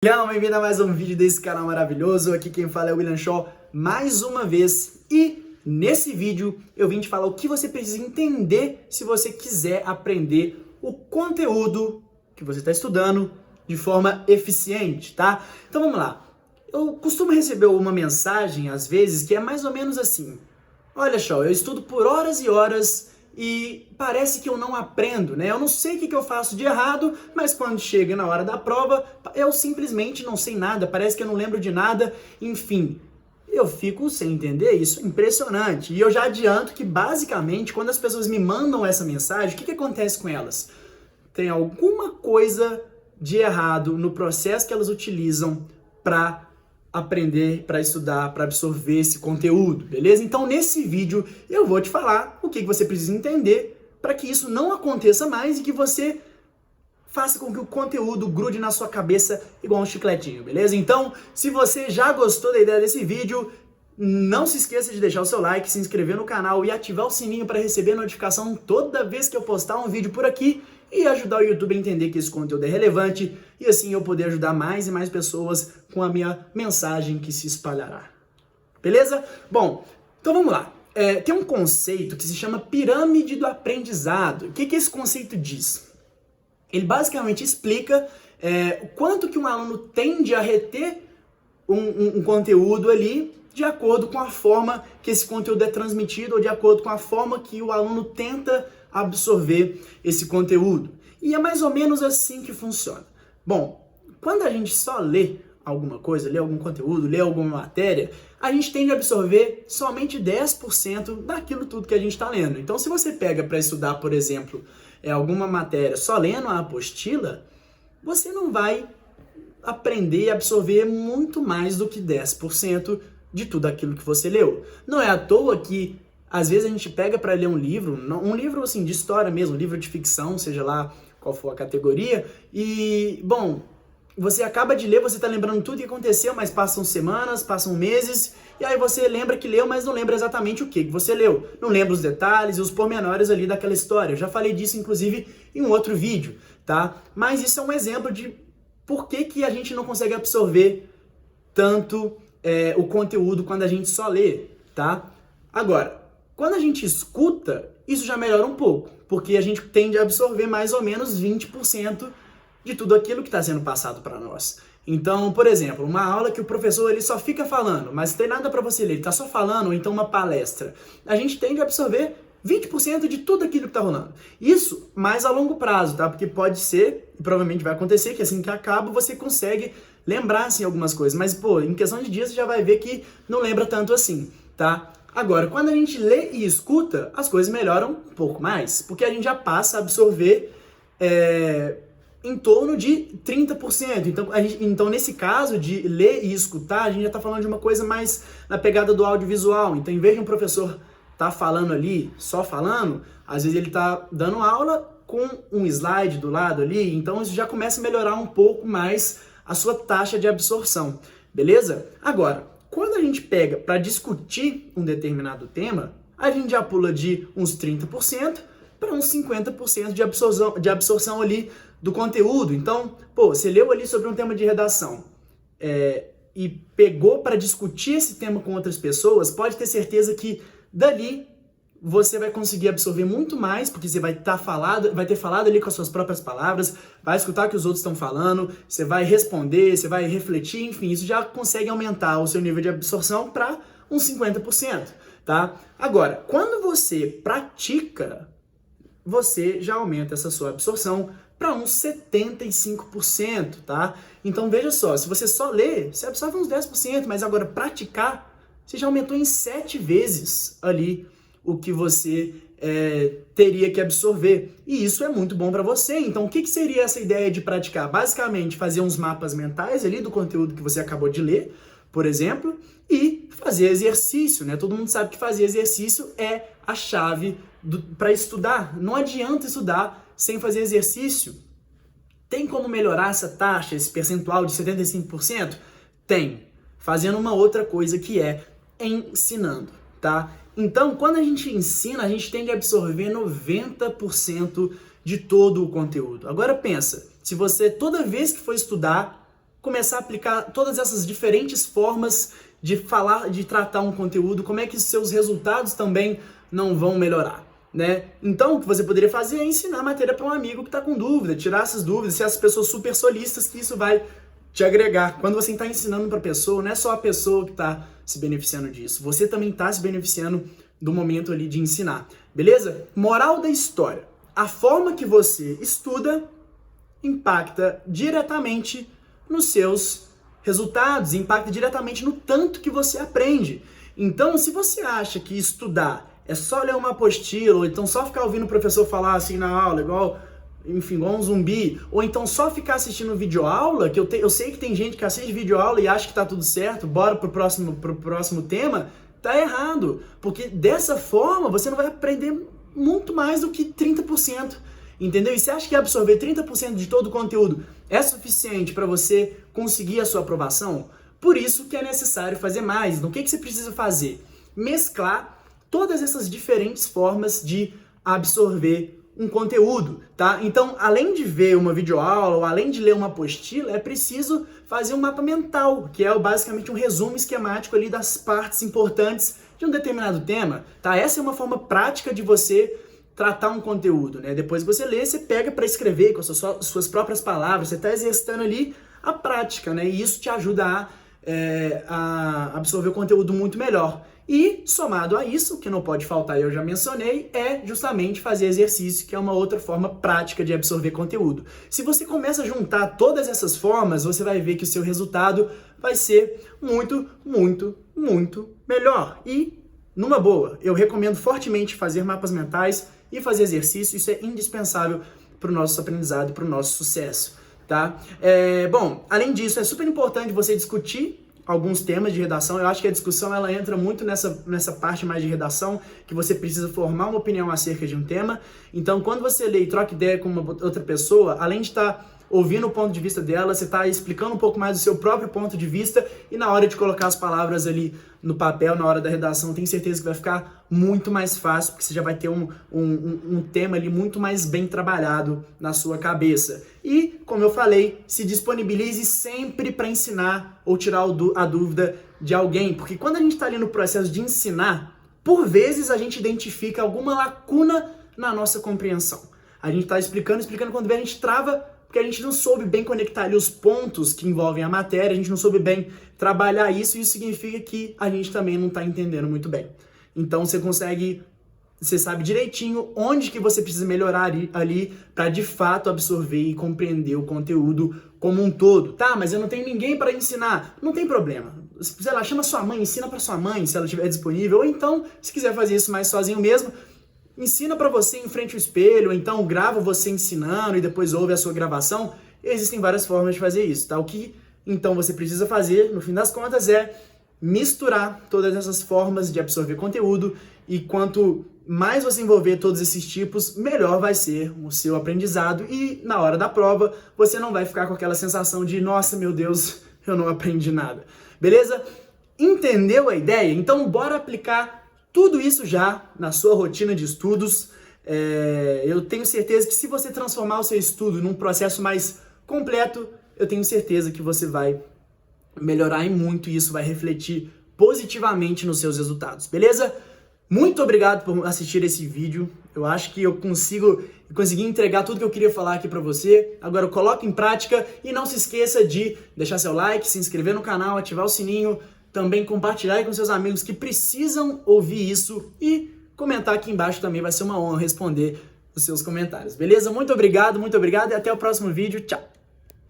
Bem-vindo a mais um vídeo desse canal maravilhoso. Aqui quem fala é o William Shaw mais uma vez. E nesse vídeo eu vim te falar o que você precisa entender se você quiser aprender o conteúdo que você está estudando de forma eficiente, tá? Então vamos lá. Eu costumo receber uma mensagem às vezes que é mais ou menos assim: olha, Shaw, eu estudo por horas e horas e parece que eu não aprendo, né? Eu não sei o que eu faço de errado, mas quando chega na hora da prova, eu simplesmente não sei nada, parece que eu não lembro de nada, enfim. Eu fico sem entender isso, impressionante. E eu já adianto que, basicamente, quando as pessoas me mandam essa mensagem, o que acontece com elas? Tem alguma coisa de errado no processo que elas utilizam para aprender, para estudar, para absorver esse conteúdo, beleza? Então, nesse vídeo, eu vou te falar o que você precisa entender para que isso não aconteça mais e que você faça com que o conteúdo grude na sua cabeça igual um chicletinho, beleza? Então, se você já gostou da ideia desse vídeo, não se esqueça de deixar o seu like, se inscrever no canal e ativar o sininho para receber notificação toda vez que eu postar um vídeo por aqui e ajudar o YouTube a entender que esse conteúdo é relevante e assim eu poder ajudar mais e mais pessoas com a minha mensagem que se espalhará. Beleza? Bom, então vamos lá. Tem um conceito que se chama pirâmide do aprendizado. O que esse conceito diz? Ele basicamente explica o quanto que um aluno tende a reter um conteúdo ali de acordo com a forma que esse conteúdo é transmitido ou de acordo com a forma que o aluno tenta absorver esse conteúdo. E é mais ou menos assim que funciona. Bom, quando a gente só lê alguma coisa, lê algum conteúdo, lê alguma matéria, a gente tende a absorver somente 10% daquilo tudo que a gente está lendo. Então, se você pega para estudar, por exemplo, alguma matéria só lendo a apostila, você não vai aprender e absorver muito mais do que 10% de tudo aquilo que você leu. Não é à toa que às vezes a gente pega para ler um livro assim de história mesmo, um livro de ficção, seja lá qual for a categoria, e, bom, você acaba de ler, você está lembrando tudo que aconteceu, mas passam semanas, passam meses, e aí você lembra que leu, mas não lembra exatamente o que você leu. Não lembra os detalhes e os pormenores ali daquela história. Eu já falei disso, inclusive, em um outro vídeo, tá? Mas isso é um exemplo de por que a gente não consegue absorver tanto o conteúdo quando a gente só lê, tá? Agora, quando a gente escuta, isso já melhora um pouco, porque a gente tende a absorver mais ou menos 20% de tudo aquilo que está sendo passado para nós. Então, por exemplo, uma aula que o professor ele só fica falando, mas não tem nada para você ler, ele está só falando, ou então uma palestra. A gente tende a absorver 20% de tudo aquilo que está rolando. Isso mais a longo prazo, tá? Porque pode ser, e provavelmente vai acontecer, que assim que acaba você consegue lembrar assim, algumas coisas. Mas, pô, em questão de dias você já vai ver que não lembra tanto assim, tá? Agora, quando a gente lê e escuta, as coisas melhoram um pouco mais, porque a gente já passa a absorver em torno de 30%. Então, nesse caso de ler e escutar, a gente já está falando de uma coisa mais na pegada do audiovisual. Então, em vez de um professor estar falando ali, só falando, às vezes ele está dando aula com um slide do lado ali, então isso já começa a melhorar um pouco mais a sua taxa de absorção, beleza? Agora, quando a gente pega para discutir um determinado tema, a gente já pula de uns 30% para uns 50% de absorção ali do conteúdo. Então, pô, você leu ali sobre um tema de redação e pegou para discutir esse tema com outras pessoas, pode ter certeza que dali você vai conseguir absorver muito mais, porque você vai ter falado ali com as suas próprias palavras, vai escutar o que os outros estão falando, você vai responder, você vai refletir, enfim, isso já consegue aumentar o seu nível de absorção para uns 50%, tá? Agora, quando você pratica, você já aumenta essa sua absorção para uns 75%, tá? Então veja só, se você só lê, você absorve uns 10%, mas agora praticar, você já aumentou em 7 vezes ali o que você teria que absorver. E isso é muito bom para você. Então, o que seria essa ideia de praticar? Basicamente, fazer uns mapas mentais ali do conteúdo que você acabou de ler, por exemplo, e fazer exercício, né? Todo mundo sabe que fazer exercício é a chave para estudar. Não adianta estudar sem fazer exercício. Tem como melhorar essa taxa, esse percentual de 75%? Tem. Fazendo uma outra coisa que é ensinando, tá? Então, quando a gente ensina, a gente tende a absorver 90% de todo o conteúdo. Agora pensa, se você toda vez que for estudar, começar a aplicar todas essas diferentes formas de falar, de tratar um conteúdo, como é que seus resultados também não vão melhorar, né? Então, o que você poderia fazer é ensinar a matéria para um amigo que está com dúvida, tirar essas dúvidas, ser as pessoas super solistas, que isso vai te agregar. Quando você está ensinando para a pessoa, não é só a pessoa que está se beneficiando disso, você também está se beneficiando do momento ali de ensinar, beleza? Moral da história: a forma que você estuda impacta diretamente nos seus resultados, impacta diretamente no tanto que você aprende. Então, se você acha que estudar é só ler uma apostila, ou então só ficar ouvindo o professor falar assim na aula, igual um zumbi, ou então só ficar assistindo videoaula, que eu sei que tem gente que assiste videoaula e acha que tá tudo certo, bora pro próximo tema, tá errado. Porque dessa forma você não vai aprender muito mais do que 30%. Entendeu? E você acha que absorver 30% de todo o conteúdo é suficiente para você conseguir a sua aprovação? Por isso que é necessário fazer mais. Então, o que você precisa fazer? Mesclar todas essas diferentes formas de absorver um conteúdo, tá? Então, além de ver uma videoaula ou além de ler uma apostila, é preciso fazer um mapa mental, que é basicamente um resumo esquemático ali das partes importantes de um determinado tema, tá? Essa é uma forma prática de você tratar um conteúdo, né? Depois que você lê, você pega para escrever com as suas próprias palavras, você está exercitando ali a prática, né? E isso te ajuda a absorver o conteúdo muito melhor. E, somado a isso, que não pode faltar, eu já mencionei, é justamente fazer exercício, que é uma outra forma prática de absorver conteúdo. Se você começa a juntar todas essas formas, você vai ver que o seu resultado vai ser muito, muito, muito melhor. E, numa boa, eu recomendo fortemente fazer mapas mentais e fazer exercício. Isso é indispensável para o nosso aprendizado e para o nosso sucesso, tá? Bom, além disso, é super importante você discutir alguns temas de redação. Eu acho que a discussão ela entra muito nessa parte mais de redação, que você precisa formar uma opinião acerca de um tema. Então, quando você lê e troca ideia com uma outra pessoa, além de estar ouvindo o ponto de vista dela, você está explicando um pouco mais do seu próprio ponto de vista, e na hora de colocar as palavras ali no papel, na hora da redação, tenho certeza que vai ficar muito mais fácil, porque você já vai ter um tema ali muito mais bem trabalhado na sua cabeça. E, como eu falei, se disponibilize sempre para ensinar ou tirar a dúvida de alguém, porque quando a gente está ali no processo de ensinar, por vezes a gente identifica alguma lacuna na nossa compreensão. A gente está explicando, quando vem a gente trava, porque a gente não soube bem conectar ali os pontos que envolvem a matéria, a gente não soube bem trabalhar isso, e isso significa que a gente também não está entendendo muito bem. Então você sabe direitinho onde que você precisa melhorar ali para de fato absorver e compreender o conteúdo como um todo. Tá, mas eu não tenho ninguém para ensinar. Não tem problema. Sei lá, chama sua mãe, ensina para sua mãe se ela estiver disponível, ou então, se quiser fazer isso mais sozinho mesmo, ensina para você em frente ao espelho, ou então grava você ensinando e depois ouve a sua gravação. Existem várias formas de fazer isso, tá? O que então você precisa fazer, no fim das contas, é misturar todas essas formas de absorver conteúdo, e quanto mais você envolver todos esses tipos, melhor vai ser o seu aprendizado, e na hora da prova você não vai ficar com aquela sensação de nossa, meu Deus, eu não aprendi nada. Beleza? Entendeu a ideia? Então bora aplicar tudo isso já na sua rotina de estudos. Eu tenho certeza que se você transformar o seu estudo num processo mais completo, eu tenho certeza que você vai melhorar em muito, e isso vai refletir positivamente nos seus resultados, beleza? Muito obrigado por assistir esse vídeo. Eu acho que eu consegui entregar tudo que eu queria falar aqui pra você. Agora coloque em prática e não se esqueça de deixar seu like, se inscrever no canal, ativar o sininho, também compartilhar aí com seus amigos que precisam ouvir isso, e comentar aqui embaixo também, vai ser uma honra responder os seus comentários, beleza? Muito obrigado e até o próximo vídeo. Tchau!